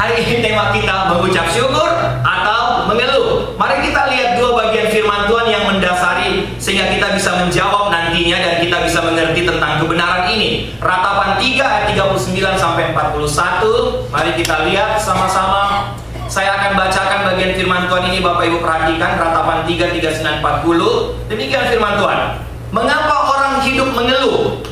Hari ini tema kita mengucap syukur atau mengeluh. Mari kita lihat dua bagian firman Tuhan yang mendasari sehingga kita bisa menjawab nantinya dan kita bisa mengerti tentang kebenaran ini. Ratapan 3 ayat 39 sampai 41. Mari kita lihat sama-sama. Saya akan bacakan bagian firman Tuhan ini, Bapak Ibu perhatikan. Ratapan 3, 39, 40. Demikian firman Tuhan. Mengapa orang hidup mengeluh?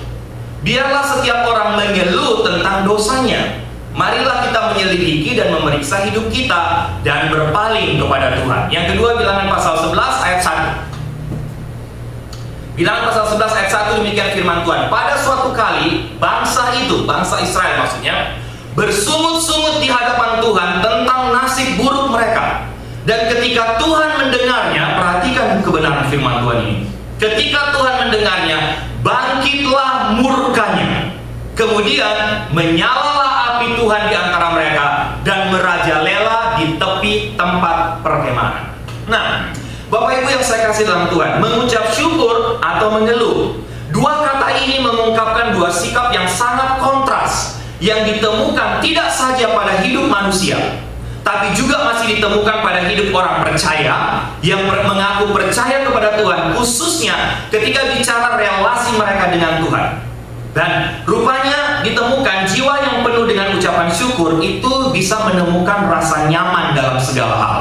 Biarlah setiap orang mengeluh tentang dosanya. Marilah kita menyelidiki dan memeriksa hidup kita dan berpaling kepada Tuhan. Yang kedua, Bilangan pasal 11 ayat 1. Bilangan pasal 11 ayat 1 demikian firman Tuhan. Pada suatu kali bangsa itu, bangsa Israel maksudnya, bersungut-sungut di hadapan Tuhan tentang nasib buruk mereka. Dan ketika Tuhan mendengarnya, perhatikan kebenaran firman Tuhan ini. Ketika Tuhan mendengarnya, bangkitlah murkanya. Kemudian menyalalah api Tuhan di antara mereka dan merajalela di tepi tempat perkemahan. Nah, Bapak Ibu yang saya kasih dalam Tuhan, mengucap syukur atau mengeluh, dua kata ini mengungkapkan dua sikap yang sangat kontras yang ditemukan tidak saja pada hidup manusia, tapi juga masih ditemukan pada hidup orang percaya yang mengaku percaya kepada Tuhan, khususnya ketika bicara relasi mereka dengan Tuhan. Dan rupanya ditemukan jiwa yang penuh dengan ucapan syukur itu bisa menemukan rasa nyaman dalam segala hal.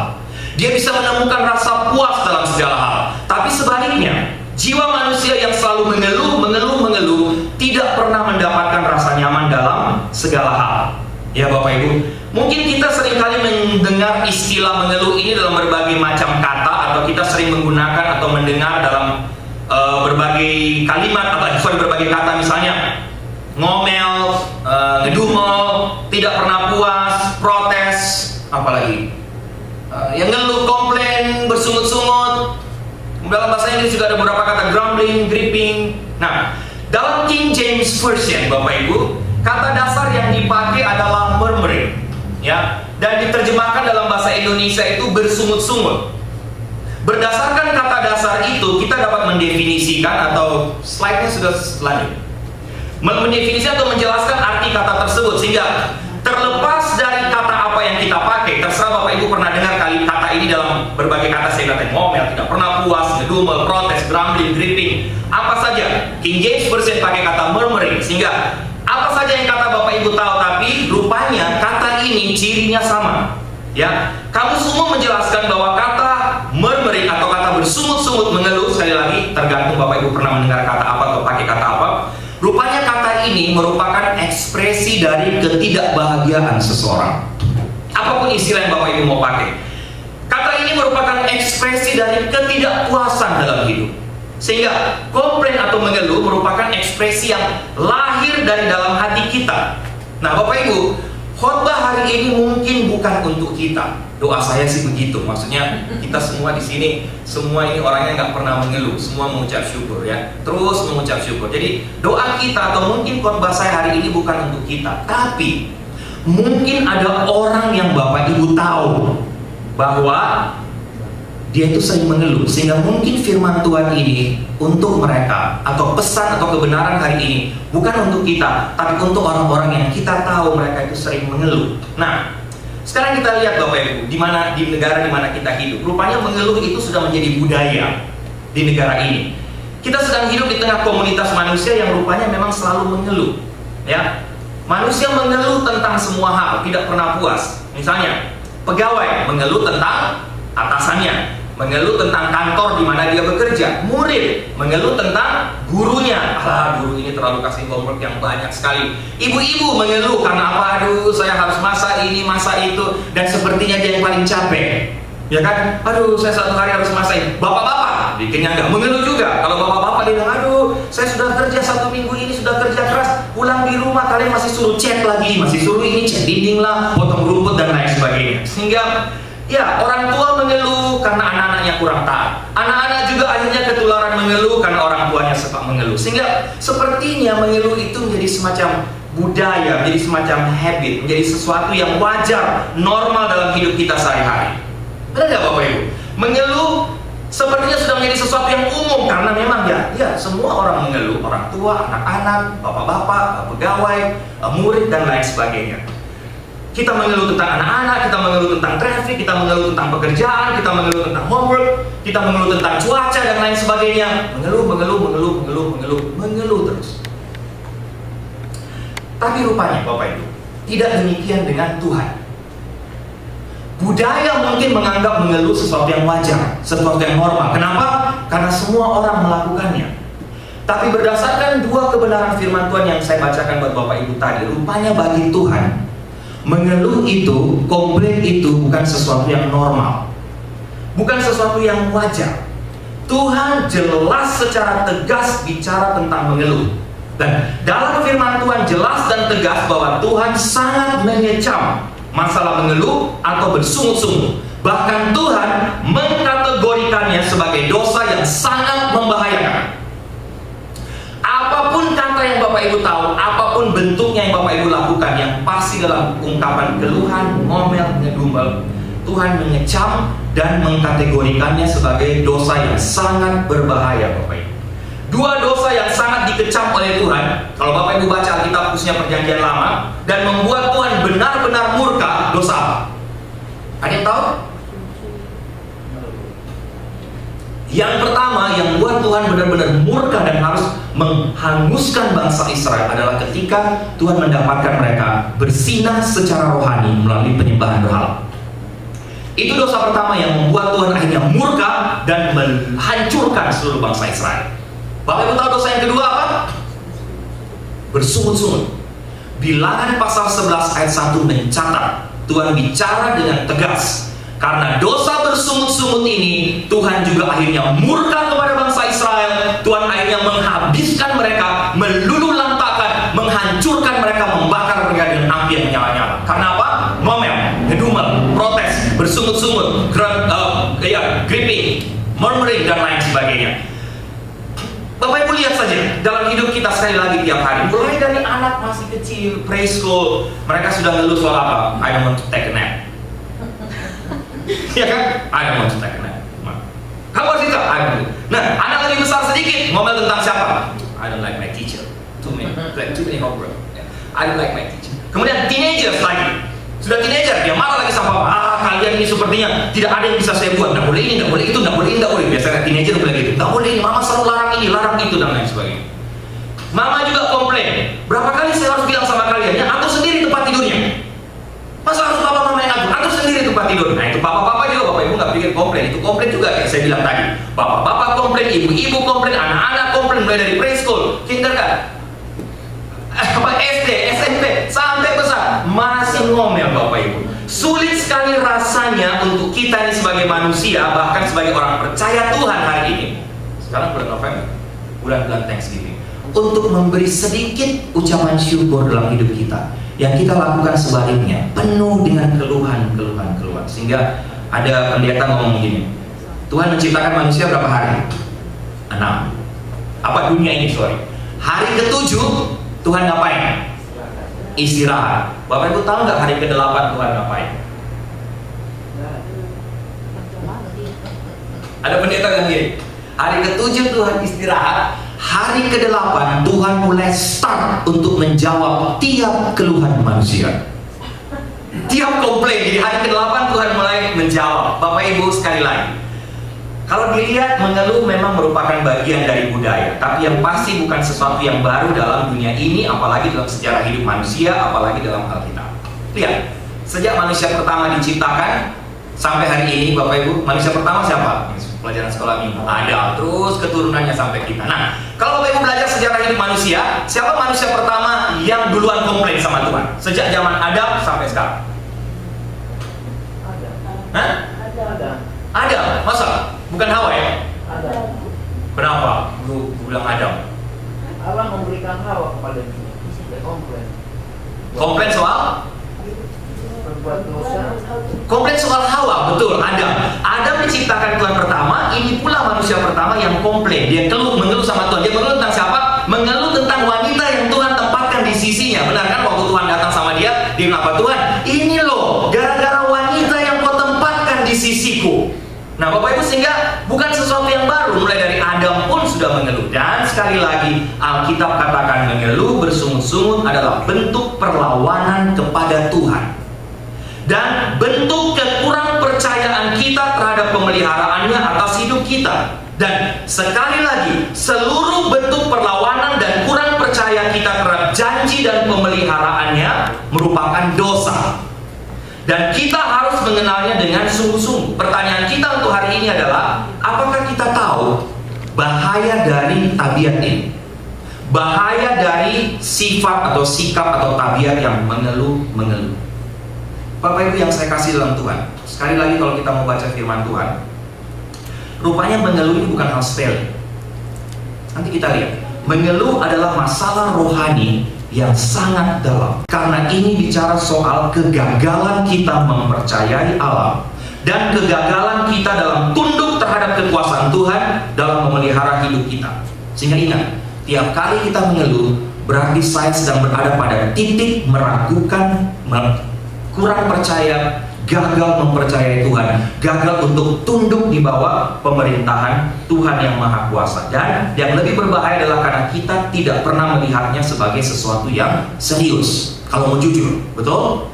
Dia bisa menemukan rasa puas dalam segala hal. Tapi sebaliknya, jiwa manusia yang selalu mengeluh tidak pernah mendapatkan rasa nyaman dalam segala hal. Ya Bapak Ibu, mungkin kita seringkali mendengar istilah mengeluh ini dalam berbagai macam kata, atau kita sering menggunakan atau mendengar dalam berbagai kalimat atau berbagai kata, misalnya ngomel, ngedumel, tidak pernah puas, protes, apalagi yang ngeluh, komplain, bersungut-sungut. Dalam bahasa Inggris juga ada beberapa kata grumbling, griping. Nah, dalam King James Version, Bapak Ibu, kata dasar yang dipakai adalah murmuring, ya, dan diterjemahkan dalam bahasa Indonesia itu bersungut-sungut. Berdasarkan kata dasar itu, kita dapat mendefinisikan, atau slide-nya sudah lanjut, mendefinisikan atau menjelaskan arti kata tersebut, sehingga terlepas dari kata apa yang kita pakai, terserah Bapak Ibu pernah dengar kali kata ini dalam berbagai kata, saya kata ngomel, tidak pernah puas, ngedumel, protes, grumbling, gripping, apa saja. King James Version pakai kata murmuring, sehingga apa saja yang kata Bapak Ibu tahu, tapi rupanya kata ini cirinya sama. Ya, kamu semua menjelaskan bahwa kata murmuring atau kata bersungut-sungut, mengeluh, sekali lagi tergantung Bapak Ibu pernah mendengar kata apa atau pakai kata apa. Rupanya kata ini merupakan ekspresi dari ketidakbahagiaan seseorang. Apapun istilah yang Bapak Ibu mau pakai, kata ini merupakan ekspresi dari ketidakpuasan dalam hidup. Sehingga komplain atau mengeluh merupakan ekspresi yang lahir dari dalam hati kita. Nah Bapak Ibu, khotbah hari ini mungkin bukan untuk kita. Doa saya sih begitu. Maksudnya kita semua di sini, semua ini orangnya nggak pernah mengeluh, semua mengucap syukur, ya. Terus mengucap syukur. Jadi doa kita atau mungkin khotbah saya hari ini bukan untuk kita, tapi mungkin ada orang yang Bapak Ibu tahu bahwa dia itu sering mengeluh, sehingga mungkin firman Tuhan ini untuk mereka, atau pesan atau kebenaran hari ini bukan untuk kita, tapi untuk orang-orang yang kita tahu mereka itu sering mengeluh. Nah, sekarang kita lihat Bapak Ibu, di negara di mana kita hidup, rupanya mengeluh itu sudah menjadi budaya di negara ini. Kita sedang hidup di tengah komunitas manusia yang rupanya memang selalu mengeluh, ya. Manusia mengeluh tentang semua hal, tidak pernah puas. Misalnya, pegawai mengeluh tentang atasannya, mengeluh tentang kantor di mana dia bekerja. Murid mengeluh tentang gurunya, guru ini terlalu kasih homework yang banyak sekali. Ibu-ibu mengeluh karena apa? Aduh, saya harus masak ini, masak itu, dan sepertinya dia yang paling capek, ya kan? Aduh, saya satu hari harus masak. Bapak-bapak bikinnya enggak mengeluh juga. Kalau bapak-bapak dia bilang, aduh, saya sudah kerja 1 minggu ini, sudah kerja keras, pulang di rumah kalian masih suruh cat lagi, masih suruh ini, cat dinding lah, potong rumput dan lain sebagainya. Sehingga ya, orang tua mengeluh karena anak-anaknya kurang taat. Anak-anak juga akhirnya ketularan mengeluh karena orang tuanya suka mengeluh. Sehingga sepertinya mengeluh itu menjadi semacam budaya, menjadi semacam habit, menjadi sesuatu yang wajar, normal dalam hidup kita sehari-hari. Benar nggak Bapak Ibu? Mengeluh sepertinya sudah menjadi sesuatu yang umum, karena memang ya semua orang mengeluh, orang tua, anak-anak, bapak-bapak, pegawai, murid dan lain sebagainya. Kita mengeluh tentang anak-anak, kita mengeluh tentang traffic, kita mengeluh tentang pekerjaan, kita mengeluh tentang homework, kita mengeluh tentang cuaca dan lain sebagainya. Mengeluh terus. Tapi rupanya Bapak Ibu, tidak demikian dengan Tuhan. Budaya mungkin menganggap mengeluh sesuatu yang wajar, sesuatu yang normal. Kenapa? Karena semua orang melakukannya. Tapi berdasarkan dua kebenaran firman Tuhan yang saya bacakan buat Bapak Ibu tadi, rupanya bagi Tuhan, mengeluh itu, komplain itu bukan sesuatu yang normal, bukan sesuatu yang wajar. Tuhan jelas secara tegas bicara tentang mengeluh. Dan dalam firman Tuhan jelas dan tegas bahwa Tuhan sangat mengecam masalah mengeluh atau bersungut-sungut. Bahkan Tuhan mengkategorikannya sebagai dosa yang sangat membahayakan. Apapun kata yang Bapak Ibu tahu, apapun bentuknya yang Bapak Ibu lakukan, yang pasti dalam ungkapan keluhan, ngomel, ngedumel, Tuhan mengecam dan mengkategorikannya sebagai dosa yang sangat berbahaya, Bapak Ibu. Dua dosa yang sangat dikecam oleh Tuhan, kalau Bapak Ibu baca Alkitab khususnya Perjanjian Lama, dan membuat Tuhan benar-benar murka, dosa apa? Ada yang tahu? Yang pertama yang buat Tuhan benar-benar murka dan harus menghanguskan bangsa Israel adalah ketika Tuhan mendapatkan mereka bersinah secara rohani melalui penyembahan berhala. Itu dosa pertama yang membuat Tuhan akhirnya murka dan menghancurkan seluruh bangsa Israel. Bapak Ibu tahu dosa yang kedua apa? Bersungut-sungut. Bilangan pasal 11 ayat 1 mencatat, Tuhan bicara dengan tegas. Karena dosa bersungut-sungut ini, Tuhan juga akhirnya murka kepada bangsa Israel. Tuhan akhirnya menghabiskan mereka, meluluh-lantakkan, menghancurkan mereka, membakar mereka dengan api yang menyala-nyala. Karena apa? Ngomel, ngedumel, protes, bersungut-sungut, gripping, murmuring, dan lain sebagainya. Bapak Ibu lihat saja dalam hidup kita sekali lagi tiap hari, mulai dari anak masih kecil, preschool, mereka sudah ngeluh soal apa? I don't want to take a nap. Ya kan? I don't want to take a nap. Kamu harus itu? I don't. Nah, anak lebih besar sedikit ngomel tentang siapa? I don't like my teacher. Too many homework. I don't like my teacher. Kemudian teenagers lagi. Sudah teenager, dia marah lagi sama papa. Kalian ini sepertinya tidak ada yang bisa saya buat. Nggak boleh ini, nggak boleh itu, nggak boleh ini, nggak boleh. Biasanya teenager bilang gitu. Nggak boleh ini, mama selalu larang ini, larang itu, dan lain sebagainya. Mama juga komplain. Berapa kali saya harus bilang sama kalian, ya atur sendiri tempat tidurnya. Masa harus papa mama yang atur sendiri tempat tidur. Nah itu papa-papa juga, Bapak Ibu nggak pikir komplain. Itu komplain juga kayak saya bilang tadi. Bapak-bapak komplain, ibu-ibu komplain, anak-anak komplain, mulai dari preschool, kindergarten, SD, SMP, sampai besar, masih ngomel Bapak Ibu. Sulit sekali rasanya untuk kita ini sebagai manusia, bahkan sebagai orang percaya Tuhan hari ini. Sekarang bulan November, bulan-bulan Thanksgiving, untuk memberi sedikit ucapan syukur dalam hidup kita. Yang kita lakukan sebaliknya, penuh dengan keluhan. Sehingga ada pendeta ngomong gini, Tuhan menciptakan manusia berapa hari? 6. Apa dunia ini, sorry. Hari ke-7 Tuhan ngapain? Istirahat. Bapak Ibu tahu nggak hari ke-8 Tuhan ngapain? Ada pendeta yang gini, hari ke-7 Tuhan istirahat, hari ke-8 Tuhan mulai start untuk menjawab tiap keluhan manusia, tiap komplain. Jadi hari ke-8 Tuhan mulai menjawab. Bapak Ibu sekali lagi, kalau dilihat mengeluh memang merupakan bagian dari budaya, tapi yang pasti bukan sesuatu yang baru dalam dunia ini, apalagi dalam sejarah hidup manusia, apalagi dalam Alkitab. Lihat, sejak manusia pertama diciptakan sampai hari ini, Bapak Ibu, manusia pertama siapa? Pelajaran sekolah minggu. Ada, terus keturunannya sampai kita. Nah, kalau Bapak Ibu belajar sejarah hidup manusia, siapa manusia pertama yang duluan komplain sama Tuhan? Sejak zaman Adam sampai sekarang. Ada. Masa? Bukan Hawa ya? Ada. Kenapa? Lu bilang Adam. Allah memberikan Hawa kepada dia. Dia komplain. Komplain soal? Berbuat dosa. Komplain soal Hawa, betul. Adam menciptakan Tuhan pertama. Ini pula manusia pertama yang komplain. Dia mengeluh sama Tuhan. Dia mengeluh tentang siapa? Mengeluh tentang wanita yang Tuhan tempatkan di sisinya. Benar kan? Waktu Tuhan datang sama dia bilang apa? Tuhan, ini loh, gara-gara wanita yang kau tempatkan di sisiku. Nah Bapak Ibu, sehingga bukan sesuatu yang baru. Mulai dari Adam pun sudah mengeluh. Dan sekali lagi Alkitab katakan mengeluh, bersungut-sungut adalah bentuk perlawanan kepada Tuhan. dan bentuk kekurang percayaan kita terhadap pemeliharaannya atas hidup kita. Dan sekali lagi, seluruh bentuk perlawanan dan kurang percaya kita terhadap janji dan pemeliharaannya merupakan dosa. Dan kita harus mengenalnya dengan sungguh-sungguh. Pertanyaan kita untuk hari ini adalah, apakah kita tahu bahaya dari tabiat ini? Bahaya dari sifat atau sikap atau tabiat yang mengeluh-mengeluh. Bapak Ibu yang saya kasih dalam Tuhan, sekali lagi kalau kita mau baca firman Tuhan, rupanya mengeluh ini bukan hal sepele. Nanti kita lihat, mengeluh adalah masalah rohani yang sangat dalam. Karena ini bicara soal kegagalan kita mempercayai Allah dan kegagalan kita dalam tunduk terhadap kekuasaan Tuhan dalam memelihara hidup kita. Sehingga ingat, tiap kali kita mengeluh, berarti saya sedang berada pada titik meragukan, kurang percaya, gagal mempercayai Tuhan, gagal untuk tunduk di bawah pemerintahan Tuhan yang Maha Kuasa. Dan yang lebih berbahaya adalah karena kita tidak pernah melihatnya sebagai sesuatu yang serius. Kalau mau jujur, betul?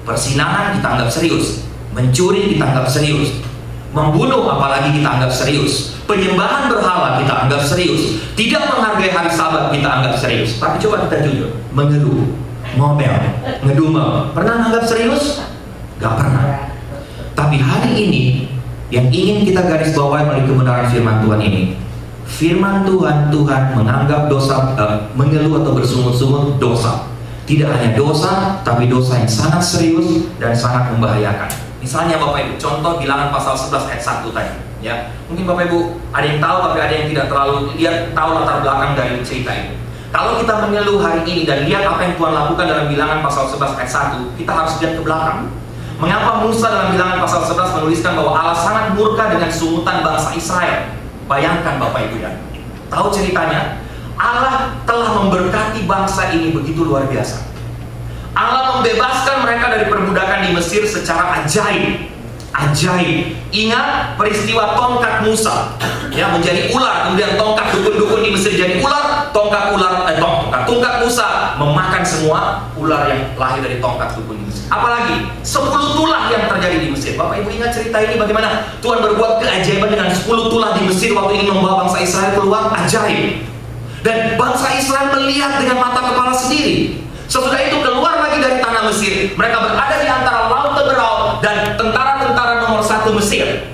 Persinahan kita anggap serius, mencuri kita anggap serius, membunuh apalagi kita anggap serius, penyembahan berhala kita anggap serius, tidak menghargai hari Sabat kita anggap serius. Tapi coba kita jujur, mengeluh, ngomel, ngedumel, pernah anggap serius? Gak pernah. Tapi hari ini yang ingin kita garis bawahi melalui kebenaran firman Tuhan ini, firman Tuhan menganggap dosa, mengeluh atau bersungut-sungut dosa. Tidak hanya dosa, tapi dosa yang sangat serius dan sangat membahayakan. Misalnya Bapak Ibu, contoh Bilangan pasal 11 ayat 1 tadi, ya. Mungkin Bapak Ibu ada yang tahu, tapi ada yang tidak terlalu tahu latar belakang dari cerita ini. Kalau kita mengeluh hari ini dan lihat apa yang Tuhan lakukan dalam Bilangan pasal 11 ayat 1, kita harus lihat ke belakang. Mengapa Musa dalam Bilangan pasal 11 menuliskan bahwa Allah sangat murka dengan sungutan bangsa Israel? Bayangkan Bapak Ibu ya, tahu ceritanya? Allah telah memberkati bangsa ini begitu luar biasa. Allah membebaskan mereka dari perbudakan di Mesir secara ajaib. Ajaib. Ingat peristiwa tongkat Musa, ya, menjadi ular, kemudian tongkat dukun-dukun di Mesir jadi ular, tongkat Musa memakan semua ular yang lahir dari tongkat dukun di Mesir. Apalagi 10 tulah yang terjadi di Mesir. Bapak Ibu ingat cerita ini bagaimana Tuhan berbuat keajaiban dengan 10 tulah di Mesir waktu ingin membawa bangsa Israel keluar? Ajaib. Dan bangsa Israel melihat dengan mata kepala sendiri. Sesudah itu keluar lagi dari tanah Mesir. Mereka berada di antara Laut Teberau dan tentara-tentara nomor 1 Mesir.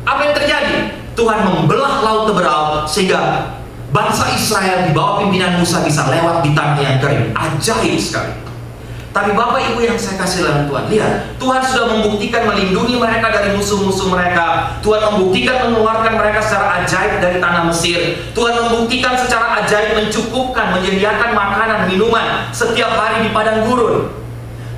Apa yang terjadi? Tuhan membelah Laut Teberau sehingga bangsa Israel di bawah pimpinan Musa bisa lewat di tanah yang kering. Ajaib sekali. Tapi Bapak Ibu yang saya kasih dalam Tuhan, lihat, Tuhan sudah membuktikan melindungi mereka dari musuh-musuh mereka. Tuhan membuktikan mengeluarkan mereka secara ajaib dari tanah Mesir. Tuhan membuktikan secara ajaib mencukupkan, menyediakan makanan, minuman setiap hari di padang gurun.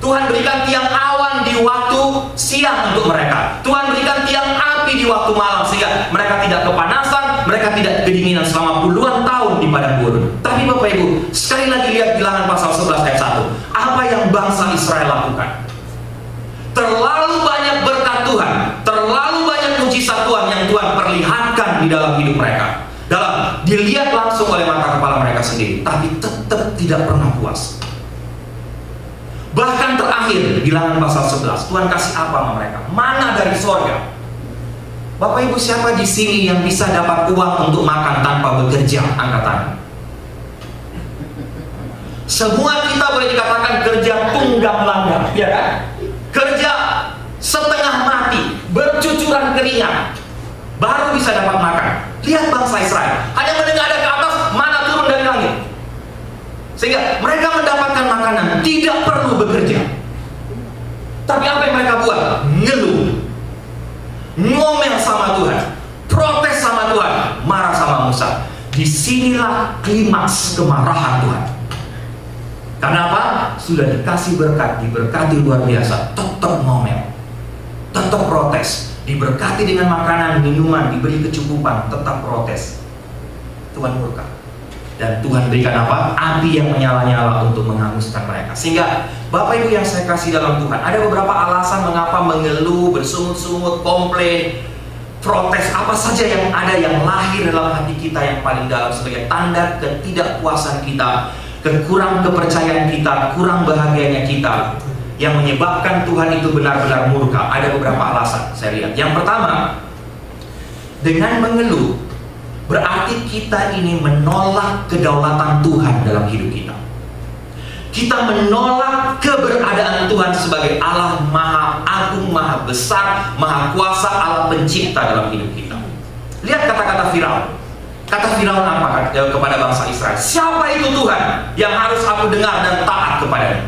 Tuhan berikan tiang awan di waktu siang untuk mereka. Tuhan berikan tiang api di waktu malam sehingga mereka tidak kepanasan, mereka tidak kedinginan selama puluhan tahun di padang gurun. Tapi Bapak Ibu, sekali lagi lihat Bilangan pasal 11 ayat 1. Apa yang bangsa Israel lakukan? Terlalu banyak berkat Tuhan, terlalu banyak mujizat Tuhan yang Tuhan perlihatkan di dalam hidup mereka, dalam dilihat langsung oleh mata kepala mereka sendiri, tapi tetap tidak pernah puas. Bahkan terakhir Bilangan pasal 11, Tuhan kasih apa sama mereka? Mana dari sorga. Bapak Ibu, siapa di sini yang bisa dapat uang untuk makan tanpa bekerja? Angkat tangan. Semua kita boleh dikatakan kerja tunggang langgang, ya kan? Kerja setengah mati, bercucuran keringat, baru bisa dapat makan. Lihat bangsa Israel, hanya mendengar ke atas, mana turun dari langit. Sehingga mereka mendapatkan makanan, tidak perlu bekerja. Tapi apa yang mereka buat? Ngeluh, ngomel sama Tuhan, protes sama Tuhan, marah sama Musa. Disinilah klimaks kemarahan Tuhan. Karena apa? Sudah dikasih berkat, diberkati luar biasa, tetap ngomel, tetap protes. Diberkati dengan makanan, minuman, diberi kecukupan, tetap protes. Tuhan murka. Dan Tuhan berikan apa? Api yang menyala-nyala untuk menghanguskan mereka. Sehingga Bapak Ibu yang saya kasih dalam Tuhan, ada beberapa alasan mengapa mengeluh, bersungut-sungut, komplain, protes, apa saja yang ada yang lahir dalam hati kita yang paling dalam sebagai tanda ketidakpuasan kita, kekurang kepercayaan kita, kurang bahagianya kita. yang menyebabkan Tuhan itu benar-benar murka? Ada beberapa alasan saya lihat. Yang pertama, dengan mengeluh berarti kita ini menolak kedaulatan Tuhan dalam hidup kita. Kita menolak keberadaan Tuhan sebagai Allah Maha Agung, Maha Besar, Maha Kuasa, Allah Pencipta dalam hidup kita. Lihat kata-kata Firaun. Kata Firaun apa kepada bangsa Israel? Siapa itu Tuhan yang harus aku dengar dan taat kepadanya?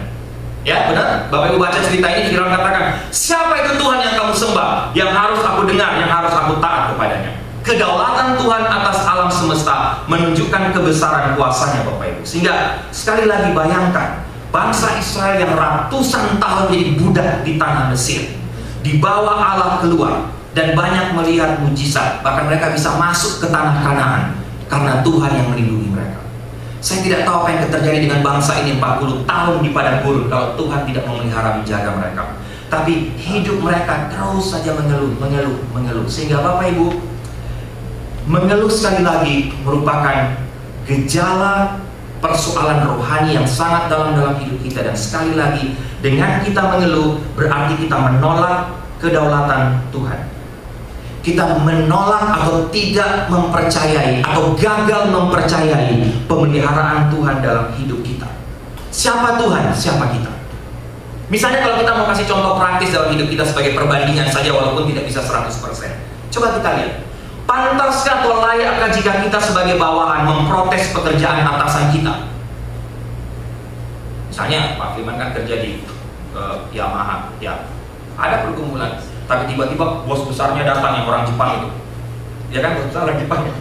Ya benar, Bapak Ibu baca cerita ini, Firaun katakan, siapa itu Tuhan yang kamu sembah, yang harus aku dengar, yang harus aku taat kepadanya? Kedaulatan Tuhan atas alam semesta menunjukkan kebesaran kuasanya, Bapak Ibu. Sehingga sekali lagi bayangkan, bangsa Israel yang ratusan tahun jadi budak di tanah Mesir, dibawa Allah keluar dan banyak melihat mujizat. Bahkan mereka bisa masuk ke tanah Kanaan karena Tuhan yang melindungi mereka. Saya tidak tahu apa yang terjadi dengan bangsa ini 40 tahun di padang gurun kalau Tuhan tidak memelihara menjaga mereka. Tapi hidup mereka terus saja mengeluh. Sehingga Bapak Ibu, mengeluh sekali lagi merupakan gejala persoalan rohani yang sangat dalam hidup kita. Dan sekali lagi, dengan kita mengeluh berarti kita menolak kedaulatan Tuhan. Kita menolak atau tidak mempercayai atau gagal mempercayai pemeliharaan Tuhan dalam hidup kita. Siapa Tuhan? Siapa kita? Misalnya kalau kita mau kasih contoh praktis dalam hidup kita sebagai perbandingan saja walaupun tidak bisa 100%. Coba kita lihat. Pantaskah atau layakkah jika kita sebagai bawahan memprotes pekerjaan atasan kita? Misalnya Pak Firman kan kerja di Yamaha, ya ada pergumulan, tapi tiba-tiba bos besarnya datang yang orang Jepang itu, ya kan, bos besar orang Jepang ya.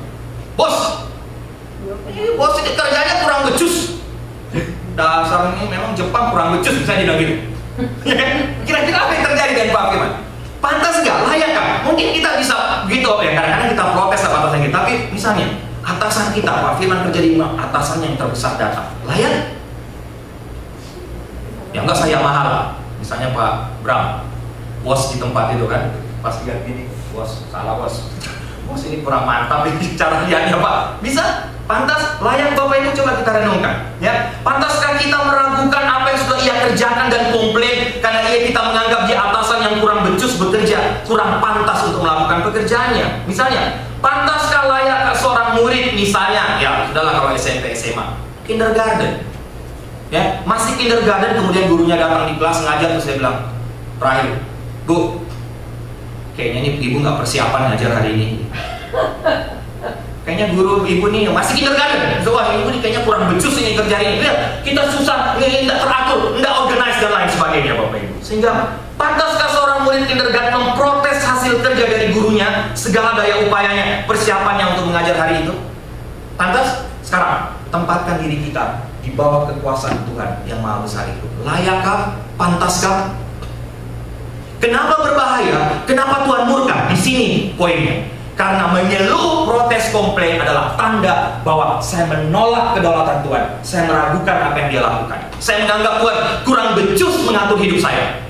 Bos ini kerjanya kurang becus. Dasar ini memang Jepang kurang becus, bisa dibilang gitu. Ya kan? Kira-kira apa yang terjadi dengan Pak Firman? Pantas nggak? Layak kan? Mungkin kita bisa gitu ya, kadang-kadang kita protes sama atasan kita. Tapi misalnya atasan kita, Pak Firman kerja di atasan yang terbesar datang, layak? Ya enggak, saya mahal. Misalnya Pak Bram, bos di tempat itu kan, pas lihat gini, bos salah bos. Bos ini kurang mantap ini cara lihatnya Pak. Bisa? Pantas? Layak Bapak Ibu? Coba kita renungkan. Ya, pantaskah kita meragukan apa yang sudah ia kerjakan dan komplain karena kita menganggap dia atasan yang kurang becus bekerja, kurang pantas untuk melakukan pekerjaannya? Misalnya, pantaskah layak seorang murid misalnya, ya sudahlah kalau SMP SMA, kindergarten, ya masih kindergarten, kemudian gurunya datang di kelas ngajar terus saya bilang, Rahim, Bu, kayaknya ini ibu nggak persiapan ngajar hari ini. Kayaknya guru ibu nih masih kindergarten, wah ibu nih kayaknya kurang becus ini kerjain. Lihat, kita susah, nggak teratur, nggak organize dan lain sebagainya Bapak Ibu. Sehingga pantaskah seorang murid kindergarten memprotes hasil kerja dari gurunya, segala daya upayanya, persiapannya untuk mengajar hari itu? Pantas? Sekarang tempatkan diri kita di bawah kekuasaan Tuhan yang Maha Besar itu. Layakkah? Pantaskah? Kenapa berbahaya? Kenapa Tuhan murka? Di sini poinnya. Karena mengeluh, protes, komplain adalah tanda bahwa saya menolak kedaulatan Tuhan. Saya meragukan apa yang Dia lakukan. Saya menganggap Tuhan kurang becus mengatur hidup saya.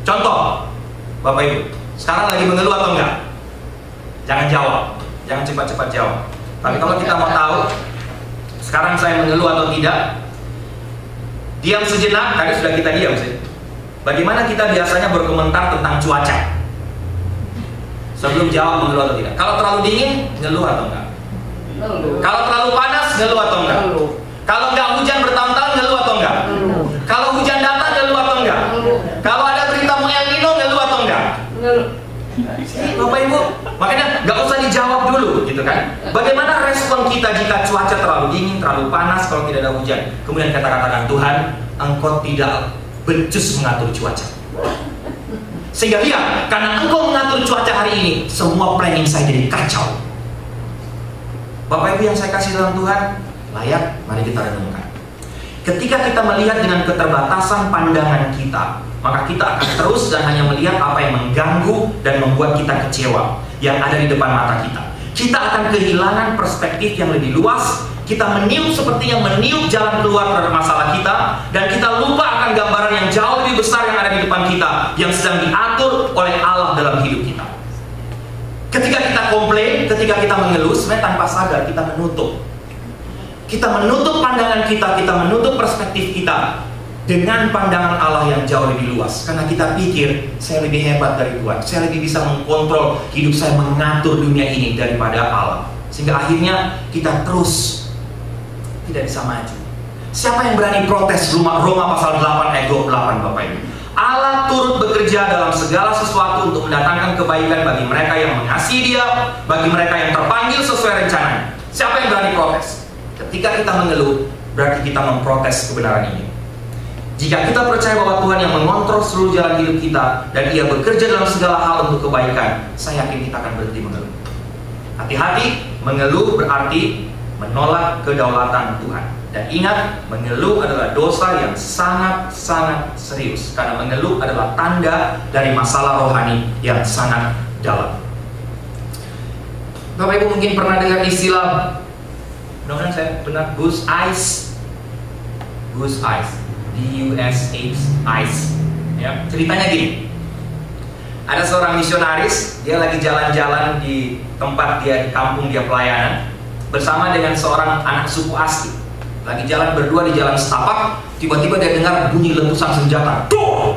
Contoh, Bapak Ibu, sekarang lagi mengeluh atau enggak? Jangan jawab, jangan cepat-cepat jawab. Tapi kalau kita mau tahu sekarang saya mengeluh atau tidak, diam sejenak. Tadi sudah kita diam sih. Bagaimana kita biasanya berkomentar tentang cuaca? Sebelum jawab mengeluh atau tidak. Kalau terlalu dingin, ngeluh atau enggak? Ngeluh. Kalau terlalu panas, ngeluh atau enggak? Ngeluh. Kalau enggak hujan bertahun-tahun, ngeluh atau enggak? Ngeluh. Kalau hujan datang, ngeluh atau enggak? Ngeluh. Kalau ada berita mau El Nino, ngeluh atau enggak? Ngeluh. Bapak Ibu, makanya nggak usah dijawab dulu, gitu kan? Bagaimana respon kita jika cuaca terlalu dingin, terlalu panas, kalau tidak ada hujan? Kemudian kita katakan, Tuhan, Engkau tidak becus mengatur cuaca. Sehingga lihat, karena Engkau mengatur cuaca hari ini, semua planning saya jadi kacau. Bapak Ibu yang saya kasih dalam Tuhan, layak, mari kita renungkan. Ketika kita melihat dengan keterbatasan pandangan kita, maka kita akan terus dan hanya melihat apa yang mengganggu dan membuat kita kecewa yang ada di depan mata kita. Kita akan kehilangan perspektif yang lebih luas. Kita meniup seperti yang meniup jalan keluar terhadap masalah kita, dan kita lupa akan gambaran yang jauh lebih besar yang ada di depan kita, yang sedang diatur oleh Allah dalam hidup kita. Ketika kita komplain, ketika kita mengeluh, sebenarnya tanpa sadar kita menutup. Kita menutup pandangan kita menutup perspektif kita dengan pandangan Allah yang jauh lebih luas. Karena kita pikir, saya lebih hebat dari Tuhan, saya lebih bisa mengkontrol hidup saya, mengatur dunia ini daripada Allah. Sehingga akhirnya kita terus tidak bisa maju. Siapa yang berani protes Roma pasal 8 ayat 28 Bapak Ibu? Allah turut bekerja dalam segala sesuatu untuk mendatangkan kebaikan bagi mereka yang mengasihi Dia, bagi mereka yang terpanggil sesuai rencananya. Siapa yang berani protes? Ketika kita mengeluh, berarti kita memprotes kebenaran ini. Jika kita percaya bahwa Tuhan yang mengontrol seluruh jalan hidup kita dan Ia bekerja dalam segala hal untuk kebaikan, saya yakin kita akan berhenti mengeluh. Hati-hati, mengeluh berarti menolak kedaulatan Tuhan. Dan ingat, mengeluh adalah dosa yang sangat-sangat serius. Karena mengeluh adalah tanda dari masalah rohani yang sangat dalam. Bapak Ibu mungkin pernah dengar istilah, mudah-mudahan saya benar, goose eyes. Goose eyes, D-U-S-H-eyes. Ya, ceritanya gini. Ada seorang misionaris, dia lagi jalan-jalan di tempat dia, di kampung dia pelayanan, bersama dengan seorang anak suku asli. Lagi jalan berdua di jalan setapak, tiba-tiba dia dengar bunyi letusan senjata. Duh!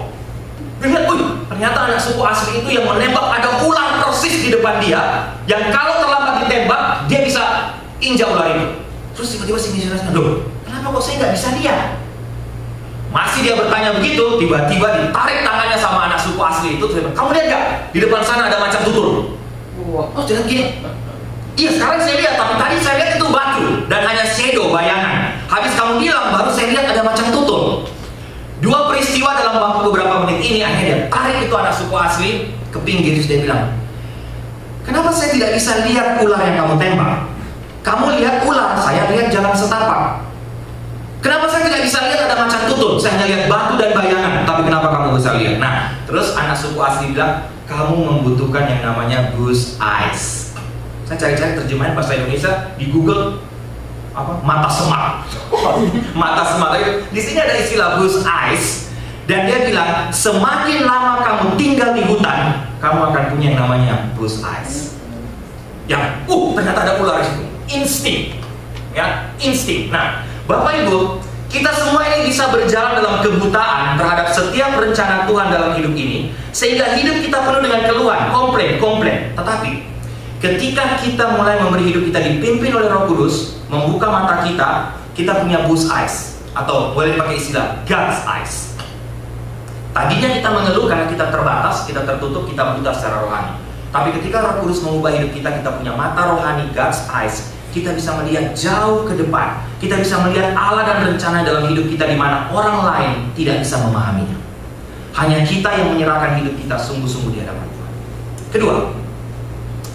Dia lihat, ternyata anak suku asli itu yang menembak ada ular persis di depan dia, yang kalau terlambat ditembak, dia bisa injak ular itu. Terus tiba-tiba si misionaris, loh, kenapa kok saya nggak bisa lihat? Masih dia bertanya begitu, tiba-tiba ditarik tangannya sama anak suku asli itu. Kamu lihat nggak? Di depan sana ada macan tutul. Oh, jangan gini. Iya, sekarang saya lihat, tapi tadi saya lihat itu batu dan hanya shadow, bayangan. Habis kamu bilang, baru saya lihat ada macan tutul. Dua peristiwa dalam waktu beberapa menit ini, akhirnya dia tarik itu anak suku asli ke pinggir. Terus dia bilang, kenapa saya tidak bisa lihat ular yang kamu tembak? Kamu lihat ular, saya lihat jalan setapak. Kenapa saya tidak bisa lihat ada macan tutul? Saya hanya lihat batu dan bayangan, tapi kenapa kamu bisa lihat? Nah, terus anak suku asli bilang, kamu membutuhkan yang namanya goose eyes. Saya cari-cari terjemahan bahasa Indonesia di Google, apa? Mata semak. Mata semak. Di sini ada istilah goose eyes, dan dia bilang, semakin lama kamu tinggal di hutan, kamu akan punya yang namanya goose eyes. Ya, ternyata ada ular di situ. Insting, ya, insting. Nah, Bapak Ibu, kita semua ini bisa berjalan dalam kebutaan terhadap setiap rencana Tuhan dalam hidup ini, sehingga hidup kita penuh dengan keluhan, komplain. Tetapi ketika kita mulai memberi hidup kita dipimpin oleh Roh Kudus, membuka mata kita, kita punya goose eyes, atau boleh pakai istilah God's eyes. Tadinya kita mengeluh karena kita terbatas, kita tertutup, kita buta secara rohani. Tapi ketika Roh Kudus mengubah hidup kita, kita punya mata rohani, God's eyes. Kita bisa melihat jauh ke depan. Kita bisa melihat Allah dan rencana dalam hidup kita di mana orang lain tidak bisa memahaminya. Hanya kita yang menyerahkan hidup kita sungguh-sungguh di hadapan Tuhan. Kedua,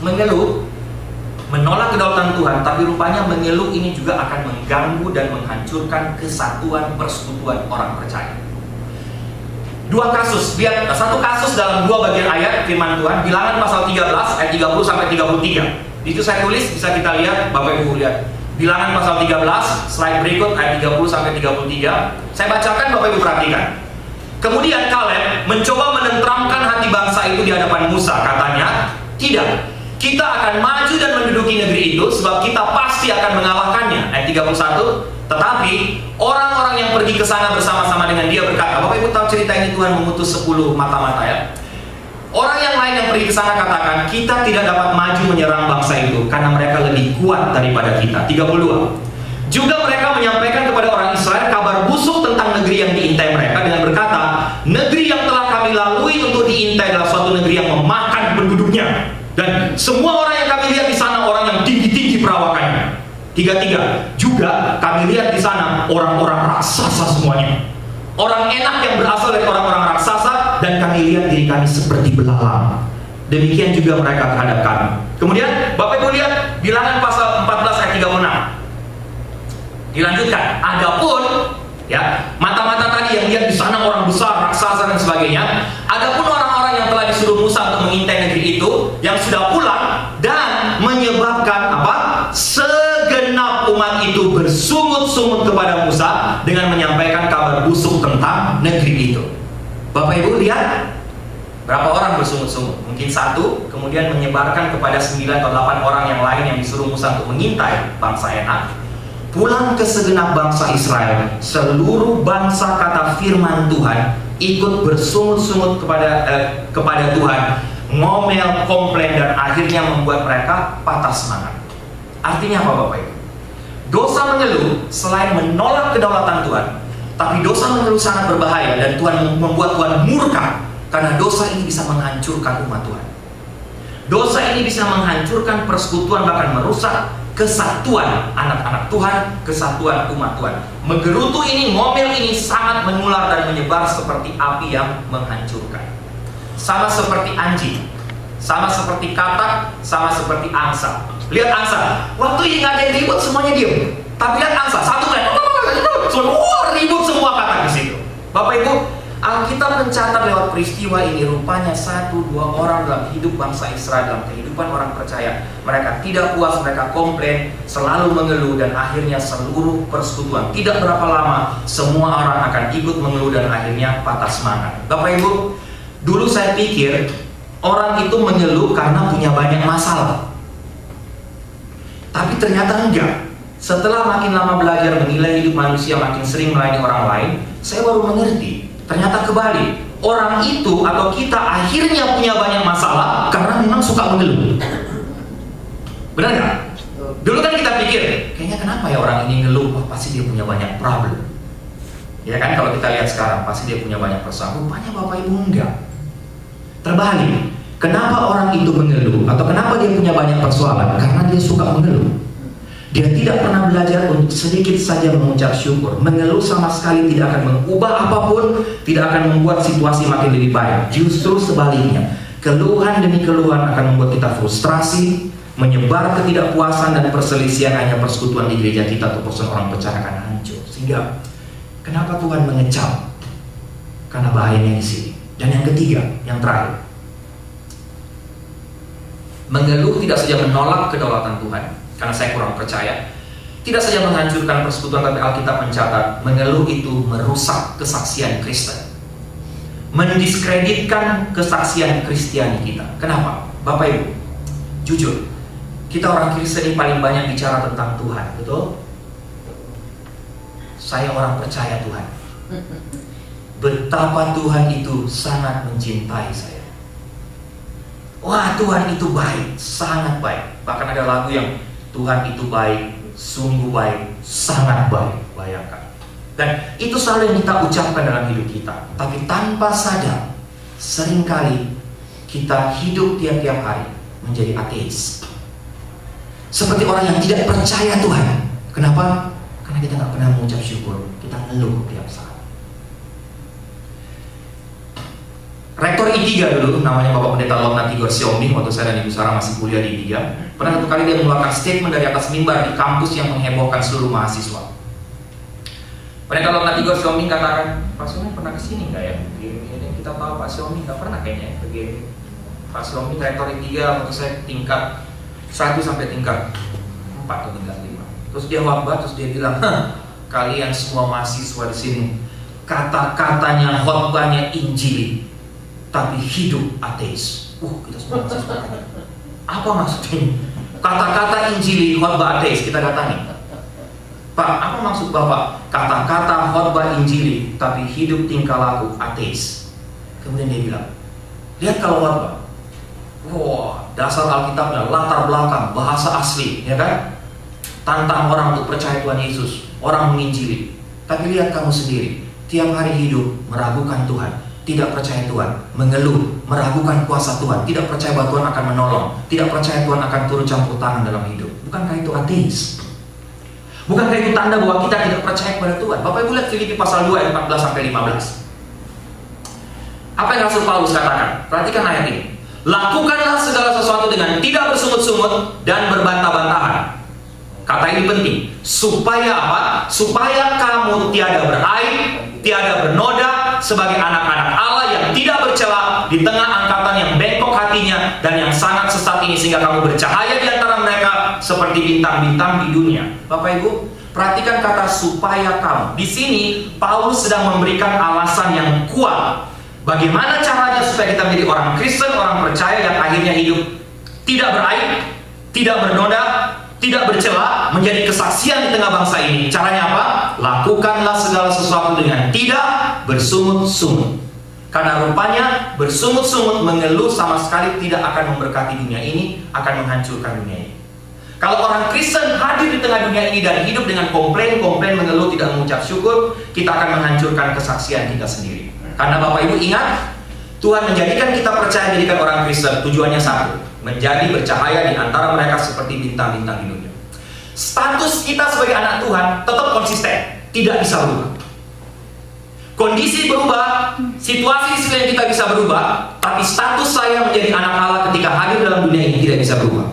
mengeluh, menolak kedaulatan Tuhan, tapi rupanya mengeluh ini juga akan mengganggu dan menghancurkan kesatuan persekutuan orang percaya. Dua kasus, lihat satu kasus dalam dua bagian ayat firman Tuhan, Bilangan pasal 13 ayat 30 sampai 33. Itu saya tulis, bisa kita lihat, Bapak Ibu lihat. Bilangan pasal 13, slide berikut ayat 30 sampai 33. Saya bacakan, Bapak Ibu perhatikan. Kemudian Kaleb mencoba menenteramkan hati bangsa itu di hadapan Musa. Katanya, tidak, kita akan maju dan menduduki negeri itu, sebab kita pasti akan mengalahkannya. Ayat 31. Tetapi orang-orang yang pergi ke sana bersama-sama dengan dia berkata, Bapak Ibu tahu cerita ini, Tuhan mengutus 10 mata-mata ya. Orang yang lain yang pergi ke sana katakan, kita tidak dapat maju menyerang bangsa itu karena mereka lebih kuat daripada kita. 32. Juga mereka menyampaikan kepada orang Israel kabar busuk tentang negeri yang diintai mereka dengan berkata, negeri yang telah kami lalui untuk diintai adalah suatu negeri yang memakan penduduknya, dan semua orang yang kami lihat di sana orang yang tinggi-tinggi perawakannya. 33. Juga kami lihat di sana orang-orang raksasa semuanya. Orang enak yang berasal dari orang-orang raksasa, dan kami lihat diri kami seperti belalang. Demikian juga mereka terhadap kami. Kemudian Bapak Ibu lihat Bilangan pasal 14 ayat 36. Dilanjutkan. Adapun ya, mata-mata tadi yang lihat di sana orang besar, raksasa dan sebagainya. Adapun orang-orang yang telah disuruh Musa untuk mengintai negeri itu, yang sudah pulang dan menyebabkan apa? Segenap umat itu bersungut-sungut kepada Musa dengan menyampaikan kabar busuk tentang negeri itu. Bapak Ibu lihat, berapa orang bersungut-sungut? Mungkin satu, kemudian menyebarkan kepada 9 atau 8 orang yang lain yang disuruh Musa untuk mengintai bangsa Enak. pulang ke segenap bangsa Israel, seluruh bangsa kata firman Tuhan ikut bersungut-sungut kepada Tuhan, ngomel, komplain, dan akhirnya membuat mereka patah semangat. Artinya apa Bapak Ibu? Dosa mengeluh selain menolak kedaulatan Tuhan, tapi dosa mengeluh sangat berbahaya dan Tuhan membuat Tuhan murka, karena dosa ini bisa menghancurkan umat Tuhan. Dosa ini bisa menghancurkan persekutuan, bahkan merusak kesatuan anak-anak Tuhan, kesatuan umat Tuhan. Menggerutu ini, ngomel ini sangat menular dan menyebar seperti api yang menghancurkan. Sama seperti anjing, sama seperti katak, sama seperti angsa. Lihat angsa, waktu nggak ada yang ribut semuanya diem. Tapi lihat angsa, satu kali, ribut semua katak di situ. Bapak Ibu, Alkitab mencatat lewat peristiwa ini, rupanya 1-2 orang dalam hidup bangsa Israel, dalam kehidupan orang percaya, mereka tidak puas, mereka komplain, selalu mengeluh, dan akhirnya seluruh persekutuan, tidak berapa lama, semua orang akan ikut mengeluh dan akhirnya patah semangat. Bapak Ibu, dulu saya pikir orang itu mengeluh karena punya banyak masalah, tapi ternyata enggak. Setelah makin lama belajar menilai hidup manusia, makin sering melayani orang lain, saya baru mengerti, ternyata kebalik. Orang itu atau kita akhirnya punya banyak masalah karena memang suka mengeluh. Benar nggak? Dulu kan kita pikir, kayaknya kenapa ya orang ini ngeluh? Wah, pasti dia punya banyak problem. Ya kan, kalau kita lihat sekarang, pasti dia punya banyak persoalan. Rupanya Bapak Ibu enggak. Terbalik. Kenapa orang itu mengeluh? Atau kenapa dia punya banyak persoalan? Karena dia suka mengeluh. Dia tidak pernah belajar untuk sedikit saja mengucap syukur. Mengeluh sama sekali tidak akan mengubah apapun, tidak akan membuat situasi makin lebih baik. Justru sebaliknya, keluhan demi keluhan akan membuat kita frustrasi, menyebar ketidakpuasan dan perselisihan. Hanya persekutuan di gereja kita atau persekutuan orang percaya akan hancur. Sehingga, kenapa Tuhan mengecam? Karena bahayanya di sini. Dan yang ketiga, yang terakhir, mengeluh tidak saja menolak kedaulatan Tuhan, karena saya kurang percaya, tidak saja menghancurkan persekutuan, tapi Alkitab mencatat mengeluh itu merusak kesaksian Kristen, mendiskreditkan kesaksian Kristiani kita. Kenapa? Bapak Ibu, jujur, kita orang Kristen ini paling banyak bicara tentang Tuhan, betul? Saya orang percaya Tuhan, betapa Tuhan itu sangat mencintai saya. Wah, Tuhan itu baik, sangat baik. Bahkan ada lagu yang Tuhan itu baik, sungguh baik, sangat baik. Bayangkan. Dan itu selalu yang kita ucapkan dalam hidup kita. Tapi tanpa sadar, seringkali kita hidup tiap-tiap hari menjadi ateis. Seperti orang yang tidak percaya Tuhan. Kenapa? Karena kita nggak pernah mengucap syukur. Kita ngeluh tiap saat. Rektor I3 dulu, namanya Bapak Pendeta Lotna Tigor Siombing, waktu saya dan Ibu Sarah masih kuliah di I3, pernah satu kali dia mengeluarkan statement dari atas mimbar di kampus yang menghebohkan seluruh mahasiswa. Pendeta Lotna Tigor Siombing katakan, Pak Siombing pernah kesini nggak ya? Kita tahu Pak Siombing nggak pernah kayaknya begini. Pak Siombing rektor I3 waktu saya tingkat 1 sampai tingkat 4 atau tingkat 5. Terus dia khotbah, terus dia bilang, kalian semua mahasiswa di sini, kata-katanya khotbahnya Injili, tapi hidup ateis. Kita semua mahasiswa. Apa maksudnya? Kata-kata Injili, khotbah ateis, kita datangi. Pak, apa maksud Bapak? Kata-kata khotbah Injili, tapi hidup tingkah laku ateis. Kemudian dia bilang, lihat kalau khotbah. Wah, dasar Alkitabnya, latar belakang, bahasa asli, ya kan? Tantang orang untuk percaya Tuhan Yesus, orang menginjili. Tapi lihat kamu sendiri, tiap hari hidup meragukan Tuhan, tidak percaya Tuhan, mengeluh, meragukan kuasa Tuhan, tidak percaya bahwa Tuhan akan menolong, tidak percaya Tuhan akan turut campur tangan dalam hidup. Bukankah itu ateis? Bukankah itu tanda bahwa kita tidak percaya kepada Tuhan? Bapak Ibu lihat Filipi pasal 2 ayat 14 sampai 15. Apa yang Rasul Paulus katakan? Perhatikan ayat ini. Lakukanlah segala sesuatu dengan tidak bersungut-sungut dan berbantah-bantahan. Kata ini penting. Supaya apa? Supaya kamu tiada beraib, tiada bernoda, sebagai anak-anak Allah yang tidak bercela di tengah angkatan yang bengkok hatinya dan yang sangat sesat ini, sehingga kamu bercahaya di antara mereka seperti bintang-bintang di dunia. Bapak Ibu, perhatikan kata supaya kamu. Di sini Paulus sedang memberikan alasan yang kuat. Bagaimana caranya supaya kita menjadi orang Kristen, orang percaya yang akhirnya hidup tidak beraib, tidak bernoda, tidak bercela, menjadi kesaksian di tengah bangsa ini. Caranya apa? Lakukanlah segala sesuatu dengan tidak bersungut-sungut. Karena rupanya bersungut-sungut mengeluh sama sekali tidak akan memberkati dunia ini, akan menghancurkan dunia ini. Kalau orang Kristen hadir di tengah dunia ini dan hidup dengan komplain, mengeluh, tidak mengucap syukur, kita akan menghancurkan kesaksian kita sendiri. Karena Bapak Ibu ingat, Tuhan menjadikan kita percaya jadikan orang Kristen, tujuannya satu, menjadi bercahaya di antara mereka seperti bintang-bintang di dunia. Status kita sebagai anak Tuhan tetap konsisten, tidak bisa berubah. Kondisi berubah, situasi di sekeliling kita bisa berubah, tapi status saya menjadi anak Allah ketika hadir dalam dunia ini tidak bisa berubah.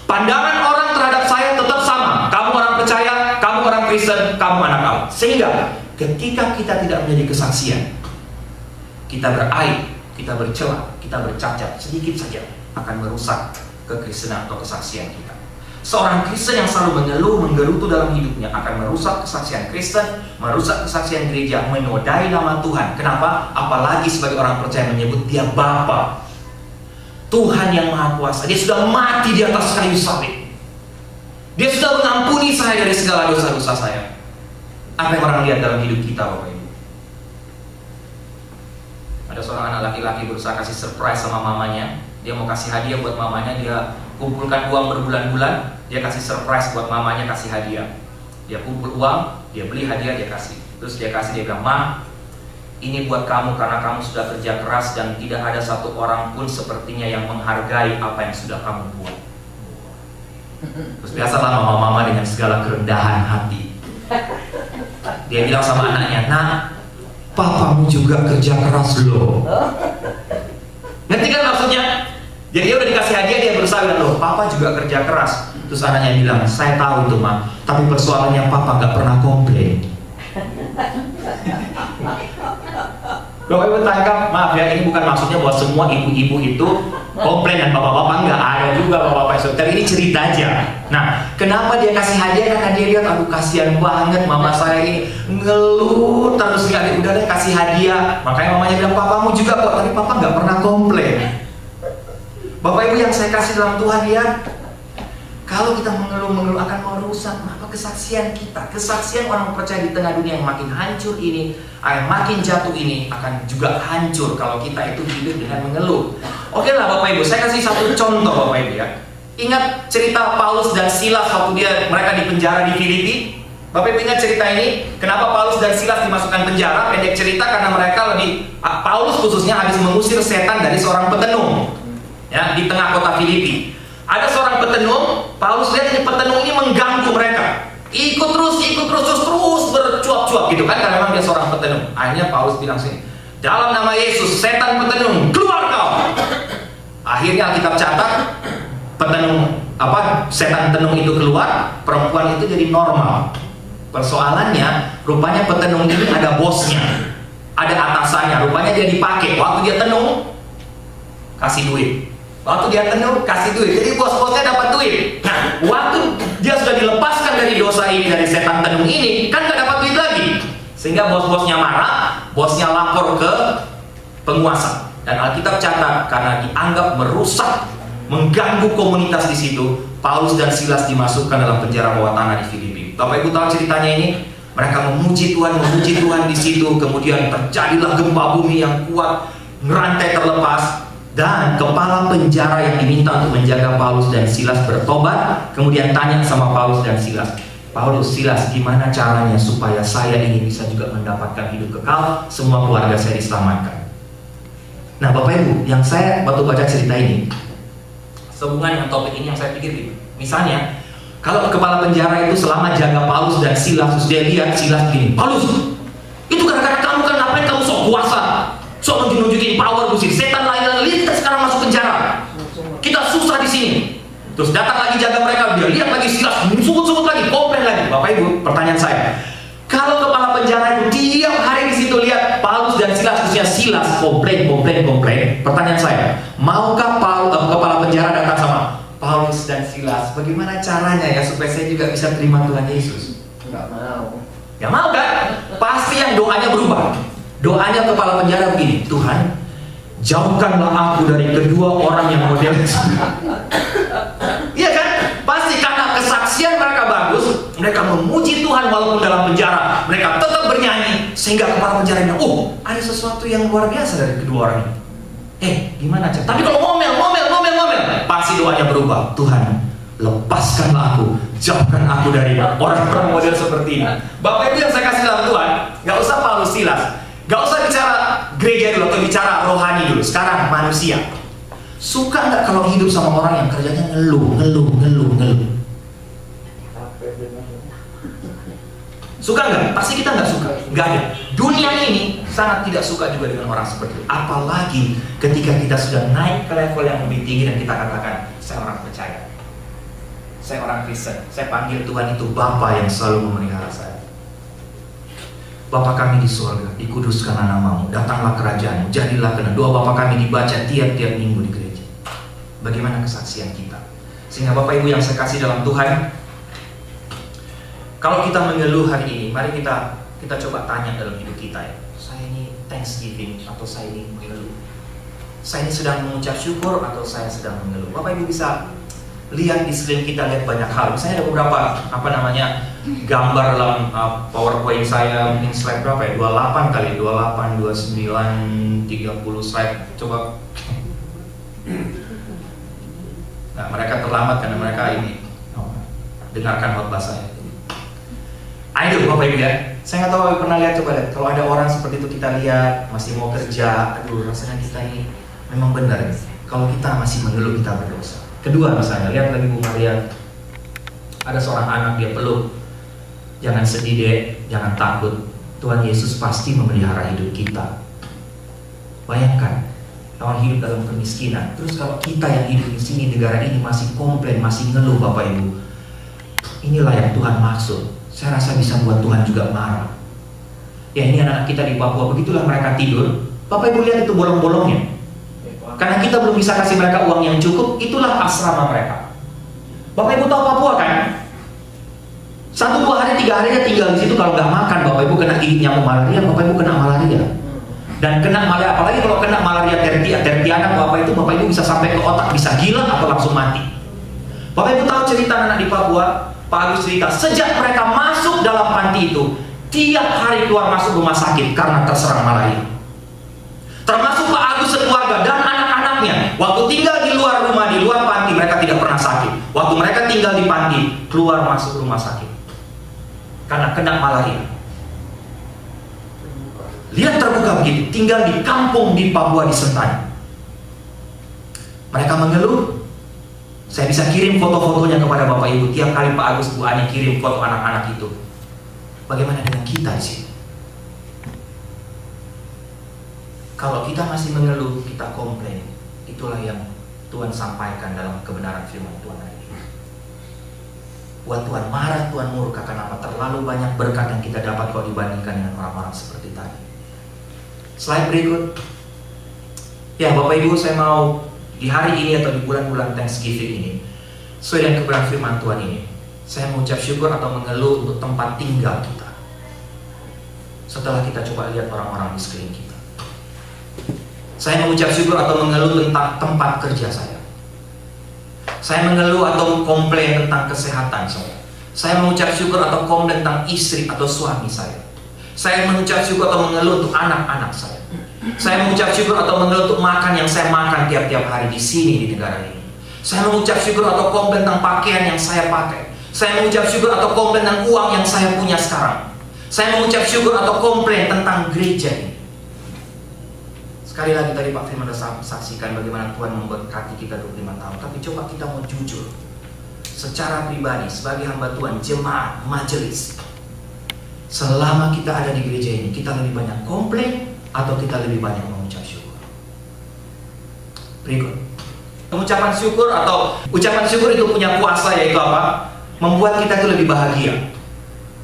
Pandangan orang terhadap saya tetap sama. Kamu orang percaya, kamu orang Kristen, kamu anak Allah. Sehingga ketika kita tidak menjadi kesaksian, kita beraib, kita bercela, kita bercacat sedikit saja akan merusak kekristenan atau kesaksian kita. Seorang Kristen yang selalu mengeluh, menggerutu dalam hidupnya akan merusak kesaksian Kristen, merusak kesaksian gereja, menodai nama Tuhan. Kenapa? Apalagi sebagai orang percaya menyebut dia Bapa, Tuhan yang Maha Kuasa. Dia sudah mati di atas kayu salib. Dia sudah mengampuni saya dari segala dosa-dosa saya. Apa yang orang lihat dalam hidup kita, Bapak Ibu? Ada seorang anak laki-laki berusaha kasih surprise sama mamanya. Dia mau kasih hadiah buat mamanya. Dia kumpulkan uang berbulan-bulan. Dia kasih surprise buat mamanya, kasih hadiah. Dia kumpul uang, dia beli hadiah, dia kasih. Terus dia kasih, dia bilang, "Ma, ini buat kamu karena kamu sudah kerja keras dan tidak ada satu orang pun sepertinya yang menghargai apa yang sudah kamu buat." Terus biasalah mama-mama dengan segala kerendahan hati, dia bilang sama anaknya, "Nak, papamu juga kerja keras loh." Ngerti kan maksudnya? Jadi dia udah dikasih hadiah, dia berusaha bilang, "Loh, papa juga kerja keras." Terus anaknya bilang, "Saya tahu tuh, Ma, tapi persoalannya papa gak pernah komplain." Bapak Ibu tangkap, maaf ya, ini bukan maksudnya bahwa semua ibu-ibu itu komplain dan bapak-bapak nggak ada juga bapak-bapak itu. Tapi ini cerita aja. Nah, kenapa dia kasih hadiah? Karena dia lihat, aduh kasihan banget mama saya ini ngeluh terus sekali. Udah deh kasih hadiah. Makanya mamanya bilang, "Papamu juga kok, tapi papa nggak pernah komplain." Bapak Ibu yang saya kasih dalam Tuhan, lihat, kalau kita mengeluh akan merusak kesaksian kita. Kesaksian orang percaya di tengah dunia yang makin hancur ini, yang makin jatuh ini akan juga hancur kalau kita itu hidup dengan mengeluh. Oke lah Bapak Ibu, saya kasih satu contoh Bapak Ibu ya. Ingat cerita Paulus dan Silas waktu mereka di penjara di Filipi? Bapak Ibu ingat cerita ini? Kenapa Paulus dan Silas dimasukkan penjara? Pendek cerita karena mereka Paulus khususnya habis mengusir setan dari seorang petenung ya di tengah kota Filipi. Ada seorang petenung, Paulus lihat ini petenung ini mengganggu mereka. Ikut terus bercuap-cuap gitu kan, karena memang dia seorang petenung. Akhirnya Paulus bilang sini, "Dalam nama Yesus, setan petenung, keluar kau!" Akhirnya Alkitab catat, setan petenung itu keluar, perempuan itu jadi normal. Persoalannya, rupanya petenung ini ada bosnya, ada atasannya. Rupanya dia dipakai, waktu dia tenung, kasih duit. Waktu dia tenung, kasih duit. Jadi bos-bosnya dapat duit. Nah, waktu dia sudah dilepaskan dari dosa ini, dari setan tenung ini, kan gak dapat duit lagi. Sehingga bos-bosnya marah, bosnya lapor ke penguasa. Dan Alkitab catat, karena dianggap merusak, mengganggu komunitas di situ, Paulus dan Silas dimasukkan dalam penjara bawah tanah di Filipi. Bapak Ibu tahu ceritanya ini? Mereka memuji Tuhan di situ. Kemudian terjadilah gempa bumi yang kuat, rantai terlepas. Dan kepala penjara yang diminta untuk menjaga Paulus dan Silas bertobat, kemudian tanya sama Paulus dan Silas, "Paulus, Silas, gimana caranya supaya saya ini bisa juga mendapatkan hidup kekal, semua keluarga saya diselamatkan?" Nah Bapak Ibu, yang saya waktu baca cerita ini, sehubungan dengan topik ini yang saya pikir gitu. Misalnya, kalau kepala penjara itu selama jaga Paulus dan Silas, terus dia lihat Silas gini, "Paulus, itu gara-gara kamu kan, ngapain kamu sok kuasa? Sok nunjukin power musik, setan lain kita sekarang masuk penjara, kita susah di sini." Terus datang lagi jaga mereka, dia lihat lagi Silas, sumut-sumut lagi, komplain lagi. Bapak Ibu, pertanyaan saya, kalau kepala penjara itu tiap hari di situ lihat Paulus dan Silas, khususnya Silas komplain, pertanyaan saya, maukah kepala penjara datang sama Paulus dan Silas, bagaimana caranya ya supaya saya juga bisa terima Tuhan Yesus? Nggak mau. Gak mau kan? Pasti yang doanya berubah. Doanya kepala penjara begini, "Tuhan, jauhkanlah aku dari kedua orang yang model." Iya kan? Pasti karena kesaksian Mereka memuji Tuhan walaupun dalam penjara. Mereka tetap bernyanyi sehingga kepala penjaranya, oh, ada sesuatu yang luar biasa dari kedua orang ini. Gimana cara? Tapi kalau ngomel, pasti doanya berubah. Tuhan, lepaskanlah aku, jauhkan aku dari orang-orang model seperti ini. Bapak Ibu yang saya kasih dalam Tuhan, gak usah Paulus Silas, gak usah bicara gereja dulu atau bicara rohani dulu. Sekarang manusia, suka nggak kalau hidup sama orang yang kerjanya ngeluh? Suka nggak? Pasti kita nggak suka. Nggak ada. Dunia ini sangat tidak suka juga dengan orang seperti itu. Apalagi ketika kita sudah naik ke level yang lebih tinggi dan kita katakan, saya orang percaya, saya orang Kristen, saya panggil Tuhan itu Bapa yang selalu memelihara saya. Bapa kami di surga, dikuduskanlah namamu, datanglah kerajaanmu, jadilah kehendak. Doa Bapa kami dibaca tiap-tiap minggu di gereja. Bagaimana kesaksian kita? Sehingga Bapak Ibu yang saya kasih dalam Tuhan, kalau kita mengeluh hari ini, mari kita coba tanya dalam hidup kita ya. Saya ini thanksgiving atau saya ini mengeluh? Saya ini sedang mengucap syukur atau saya sedang mengeluh? Bapak Ibu bisa lihat di sekeliling kita, lihat banyak hal. Misalnya ada beberapa gambar dalam PowerPoint saya, mungkin slide berapa ya? 28 kali 28, 29, 30 slide. Coba. Nah, mereka terlambat karena mereka ini dengarkan khotbah saya. Aduh Bapak Ibu ya, saya nggak tahu pernah lihat, coba lihat. Kalau ada orang seperti itu kita lihat masih mau kerja, aduh rasanya kita ini memang benar. Kalau kita masih mengeluh kita berdosa. Kedua misalnya, lihat lagi Bu Maria, ada seorang anak dia peluk, jangan sedih deh, jangan takut, Tuhan Yesus pasti memelihara hidup kita. Bayangkan, orang hidup dalam kemiskinan, terus kalau kita yang hidup di sini, negara ini masih komplain, masih ngeluh Bapak Ibu. Inilah yang Tuhan maksud. Saya rasa bisa buat Tuhan juga marah. Ya ini anak kita di Papua, begitulah mereka tidur. Bapak Ibu lihat itu bolong-bolongnya. Karena kita belum bisa kasih mereka uang yang cukup, itulah asrama mereka. Bapak Ibu tahu Papua kan? 1, 2 hari, 3 hari dia tinggal di situ. Kalau nggak makan, Bapak Ibu kena nyamuk malaria, Bapak Ibu kena malaria. Dan kena malaria, apalagi kalau kena malaria tertiana, Bapak Ibu bisa sampai ke otak, bisa gila atau langsung mati. Bapak Ibu tahu cerita anak di Papua? Pak Agus cerita, sejak mereka masuk dalam panti itu, tiap hari keluar masuk rumah sakit karena terserang malaria. Termasuk Pak Agus sekeluarga dan anak-anaknya. Waktu tinggal di luar rumah, di luar panti, mereka tidak pernah sakit. Waktu mereka tinggal di panti, keluar masuk rumah sakit karena kena malaria. Lihat terbuka begitu, tinggal di kampung di Papua di Sentani. Mereka mengeluh. Saya bisa kirim foto-fotonya kepada Bapak Ibu. Tiap kali Pak Agus, Bu Ani kirim foto anak-anak itu. Bagaimana dengan kita di sini? Kalau kita masih mengeluh, kita komplain, itulah yang Tuhan sampaikan dalam kebenaran firman Tuhan hari ini. Buat Tuhan marah, Tuhan murka. Kenapa? Terlalu banyak berkat yang kita dapat kalau dibandingkan dengan orang-orang seperti tadi. Slide berikut. Ya Bapak Ibu, saya mau di hari ini atau di bulan-bulan Thanksgiving ini, sesuai dengan kebenaran firman Tuhan ini, saya mengucap syukur atau mengeluh untuk tempat tinggal kita. Setelah kita coba lihat orang-orang di sekeliling kita, saya mengucap syukur atau mengeluh tentang tempat kerja saya. Saya mengeluh atau komplain tentang kesehatan saya. Saya mengucap syukur atau komplain tentang istri atau suami saya. Saya mengucap syukur atau mengeluh untuk anak-anak saya. Saya mengucap syukur atau mengeluh untuk makan yang saya makan tiap-tiap hari di sini di negara ini. Saya mengucap syukur atau komplain tentang pakaian yang saya pakai. Saya mengucap syukur atau komplain tentang uang yang saya punya sekarang. Saya mengucap syukur atau komplain tentang gereja ini. Sekali lagi tadi Pak Firman sudah saksikan bagaimana Tuhan memberkati kita 25 tahun. Tapi coba kita mau jujur, secara pribadi sebagai hamba Tuhan, jemaat, majelis, selama kita ada di gereja ini, kita lebih banyak komplain atau kita lebih banyak mengucap syukur? Berikut. Pengucapan syukur atau ucapan syukur itu punya kuasa, yaitu apa? Membuat kita itu lebih bahagia.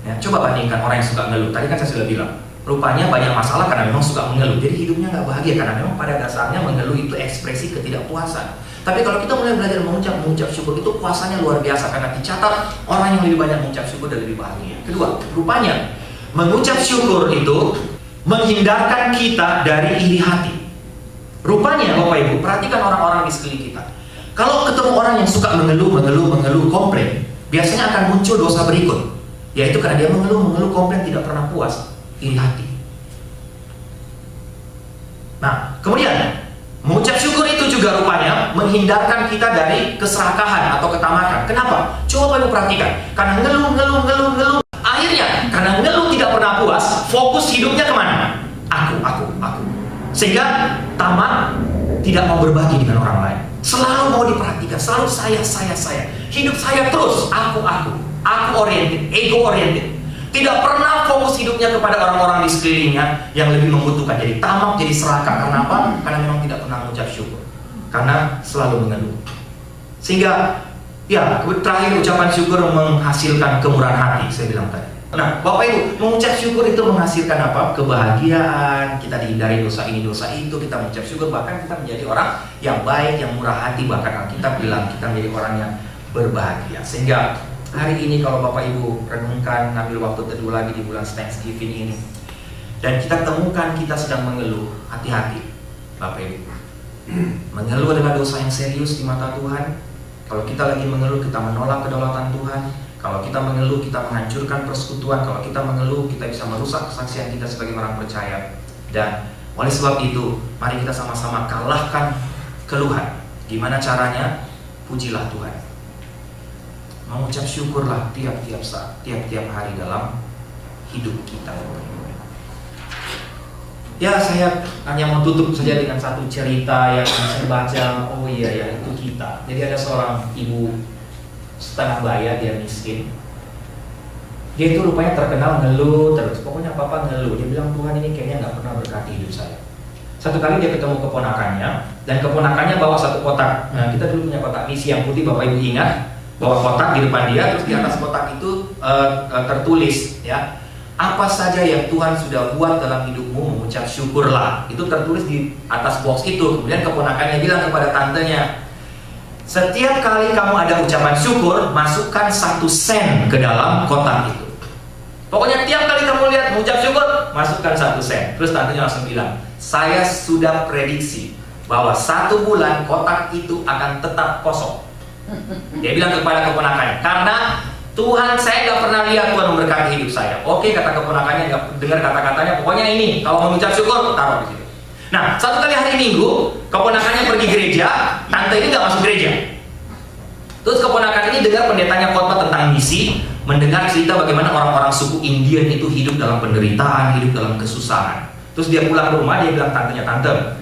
Ya, coba bandingkan orang yang suka ngeluh. Tadi kan saya sudah bilang, rupanya banyak masalah karena memang suka mengeluh. Jadi hidupnya nggak bahagia karena memang pada dasarnya mengeluh itu ekspresi ketidakpuasan. Tapi kalau kita mulai belajar mengucap syukur, itu kuasanya luar biasa karena dicatat orang yang lebih banyak mengucap syukur dan lebih bahagia. Kedua, rupanya mengucap syukur itu menghindarkan kita dari iri hati. Rupanya Bapak Ibu, perhatikan orang-orang di sekeliling kita. Kalau ketemu orang yang suka mengeluh, komplain, biasanya akan muncul dosa berikut. Yaitu karena dia mengeluh, komplain, tidak pernah puas, iri hati. Nah, kemudian mengucap syukur itu juga rupanya menghindarkan kita dari keserakahan atau ketamakan. Kenapa? Coba Bapak perhatikan. Karena ngeluh. Akhirnya, karena ngeluh tidak pernah puas, fokus hidupnya kemana? Aku. Sehingga tamak, tidak mau berbagi dengan orang lain. Selalu mau diperhatikan, selalu saya. Hidup saya terus, aku oriented, ego oriented. Tidak pernah fokus hidupnya kepada orang-orang di sekelilingnya yang lebih membutuhkan. Jadi tamak, jadi serakah. Karena apa? Karena memang tidak pernah mengucap syukur. Karena selalu mengeluh. Sehingga, ya, terakhir ucapan syukur menghasilkan kemurahan hati, saya bilang tadi. Nah, Bapak Ibu, mengucap syukur itu menghasilkan apa? Kebahagiaan, kita dihindari dosa ini, dosa itu, kita mengucap syukur, bahkan kita menjadi orang yang baik, yang murah hati, bahkan kita bilang kita menjadi orang yang berbahagia. Sehingga hari ini kalau Bapak Ibu renungkan, ambil waktu teduh lagi di bulan Thanksgiving ini, dan kita temukan kita sedang mengeluh, hati-hati Bapak Ibu. Mengeluh adalah dosa yang serius di mata Tuhan. Kalau kita lagi mengeluh, kita menolak kedaulatan Tuhan. Kalau kita mengeluh, kita menghancurkan persekutuan. Kalau kita mengeluh, kita bisa merusak kesaksian kita sebagai orang percaya. Dan oleh sebab itu, mari kita sama-sama kalahkan keluhan. Gimana caranya? Pujilah Tuhan. Mengucap syukurlah tiap-tiap saat, tiap-tiap hari dalam hidup kita. Ya, saya hanya mau tutup saja dengan satu cerita yang saya baca. Oh iya ya, itu kita. Jadi ada seorang ibu setengah baya, dia miskin. Dia itu rupanya terkenal ngeluh terus. Pokoknya apa-apa ngeluh. Dia bilang, Tuhan ini kayaknya nggak pernah berkati hidup saya. Satu kali dia ketemu keponakannya, dan keponakannya bawa satu kotak. Nah, kita dulu punya kotak misi yang putih, Bapak Ibu ingat. Bawa kotak di depan dia, terus di atas kotak itu tertulis, ya, apa saja yang Tuhan sudah buat dalam hidupmu, mengucap syukurlah. Itu tertulis di atas box itu. Kemudian keponakannya bilang kepada tantenya, setiap kali kamu ada ucapan syukur, masukkan 1 sen ke dalam kotak itu. Pokoknya tiap kali kamu lihat mengucap syukur, masukkan 1 sen. Terus tantenya langsung bilang, saya sudah prediksi bahwa 1 bulan kotak itu akan tetap kosong. Dia bilang kepada keponakannya, karena Tuhan, saya nggak pernah lihat Tuhan memberkati hidup saya. Oke, kata keponakannya, nggak dengar kata-katanya. Pokoknya ini, kalau mengucap syukur, taruh di situ. Nah, satu kali hari Minggu, keponakannya pergi gereja, tante ini nggak masuk gereja. Terus keponakan ini dengar pendetanya khotbah tentang misi, mendengar cerita bagaimana orang-orang suku Indian itu hidup dalam penderitaan, hidup dalam kesusahan. Terus dia pulang ke rumah, dia bilang tantenya, tante,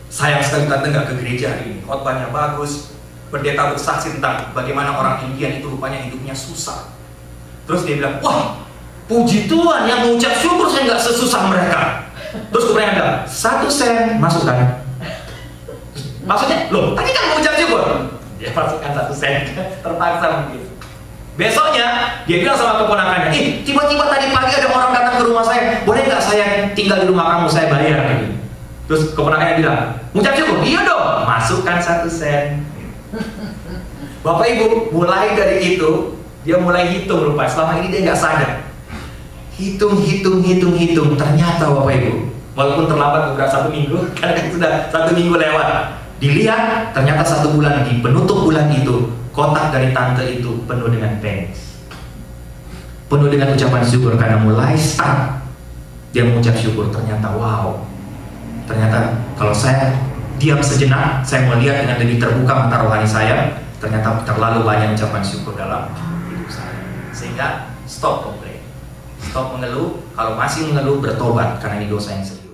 sayang sekali tante nggak ke gereja hari ini. Khotbahnya bagus, pendeta bersaksi tentang bagaimana orang Indian itu rupanya hidupnya susah. Terus dia bilang, wah, puji Tuhan yang mengucap syukur saya nggak sesusah mereka. Terus kemudian bilang, 1 sen masukkan. Maksudnya, loh, tadi kan mengucap syukur. Dia masukkan 1 sen, terpaksa mungkin. Besoknya, dia bilang sama keponakannya, tiba-tiba tadi pagi ada orang datang ke rumah saya, boleh nggak saya tinggal di rumah kamu, saya bayar. Terus keponakannya bilang, mengucap syukur, iya dong, masukkan 1 sen. Bapak Ibu, mulai dari itu, dia mulai hitung rupanya. Selama ini dia nggak sadar. Hitung. Ternyata Bapak Ibu, walaupun terlambat beberapa 1 minggu, karena sudah 1 minggu lewat, dilihat ternyata 1 bulan di penutup bulan itu, kotak dari tante itu penuh dengan thanks, penuh dengan ucapan syukur. Karena mulai start dia mengucap syukur. Ternyata wow, ternyata kalau saya diam sejenak, saya mau lihat dengan lebih terbuka mata rohani saya, ternyata terlalu banyak ucapan syukur dalam hidup saya. Sehingga stop komplain, stop mengeluh. Kalau masih mengeluh, bertobat, karena ini dosa yang serius.